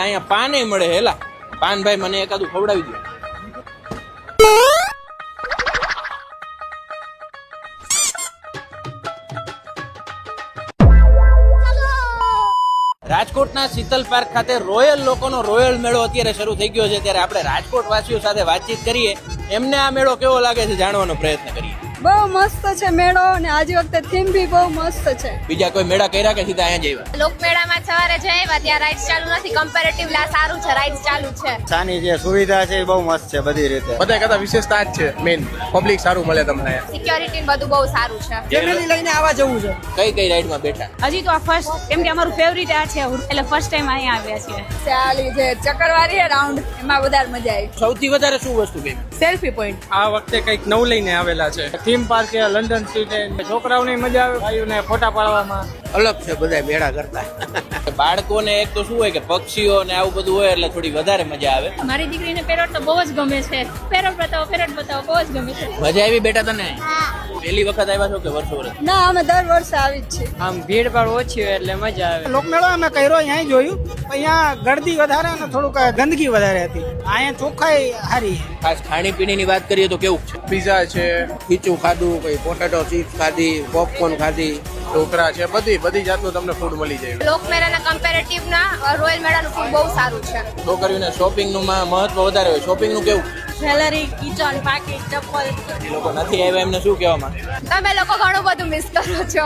અહીંયા પાન મળે હેલા પાન ભાઈ મને એકાદું ખવડાવી દો. રાજકોટના શીતલ પાર્ક ખાતે રોયલ લોકોનો રોયલ મેળો અત્યારે શરૂ થઈ ગયો છે. ત્યારે આપણે રાજકોટ વાસીઓ સાથે વાતચીત કરીએ, એમને આ મેળો કેવો લાગે છે જાણવાનો પ્રયત્ન કરીએ. બહુ મસ્ત છે મેળો અને આજે વખતે થીમ બી બહુ મસ્ત છે. બીજા કોઈ મેળા કર્યા કે સીધા અહીંયા જ આવ્યા? લોકમેળામાં સવારે જયા ત્યાં રાઇડ્સ ચાલુ નથી, કમ્પેરેટિવલી આ સારું છે, રાઇડ્સ ચાલુ છે. સાની જે સુવિધા છે એ બહુ મસ્ત છે બધી રીતે. બધા કરતા વિશેષતા જ છે મેઇન પબ્લિક સારું મળે તમને. સિક્યોરિટી બધું બહુ સારું છે. ફેમિલી લઈને આવવા જવું છે. કઈ કઈ રાઈડમાં બેઠા? હજી તો આ ફર્સ્ટ, કેમ કે અમારું ફેવરિટ આ છે એટલે ફર્સ્ટ ટાઈમ અહીંયા આવ્યા છીએ. ચાલી જે ચક્કરવાળી રાઉન્ડ એમાં વધારે મજા આવી. સૌથી વધારે શું વસ્તુ ગઈ? Selfie point. આ વખતે કઈક નવું લઈને આવેલા છે. થીમ પાર્ક છે, લંડન સ્ટ્રીટ, છોકરાઓની મજા આવે, ભાઈઓને ફોટા પાડવામાં અલગ છે બધા મેળા કરતા. બાળકોને એક તો શું હોય કે પક્ષીઓ ને આવું બધું હોય એટલે થોડી વધારે મજા આવે. મારી દીકરીને પેરોટ તો બહુ જ ગમે છે. પેરોટ બતાવો બહુ જ ગમે છે. મજા આવી બેટા તને? પહેલી વખત આવ્યા છો કે વર્ષો વર્ષ? ના, અમે દર વર્ષે આવી જ છીએ. આમ ભીડ ભાડ ઓછી હોય એટલે મજા આવે. લોકમેળો અમે કર્યો અહીંયા જોયું, અહીંયા ગળદી વધારે અને થોડુંક ગંદકી વધારે હતી. અહીંયા ચોખ્ખાઈ સારી. ખાસ ખાણીપીણી ની વાત કરીએ તો કેવું છે? પીઝા છે, ખીચું ખાધું, કઈ પોટેટો ચિપ્સ ખાધી, પોપકોર્ન ખાધી, ઢોકળા છે, બધી જાતનું તમને ફૂડ મળી જાય. લોકમેળાના કમ્પેરેટિવના રોયલ મેળાનું ફૂડ બહુ સારું છે. છોકરીઓને શોપિંગ નું મહત્વ વધારે હોય. શોપિંગ નું કેવું? જ્વેલરી, કિચન, પાકીટ, ચપ્પલ. એ લોકો નથી આવ્યા એમને શું કહેવા માંગે? તમે લોકો ઘણું બધું મિસ કરો છો.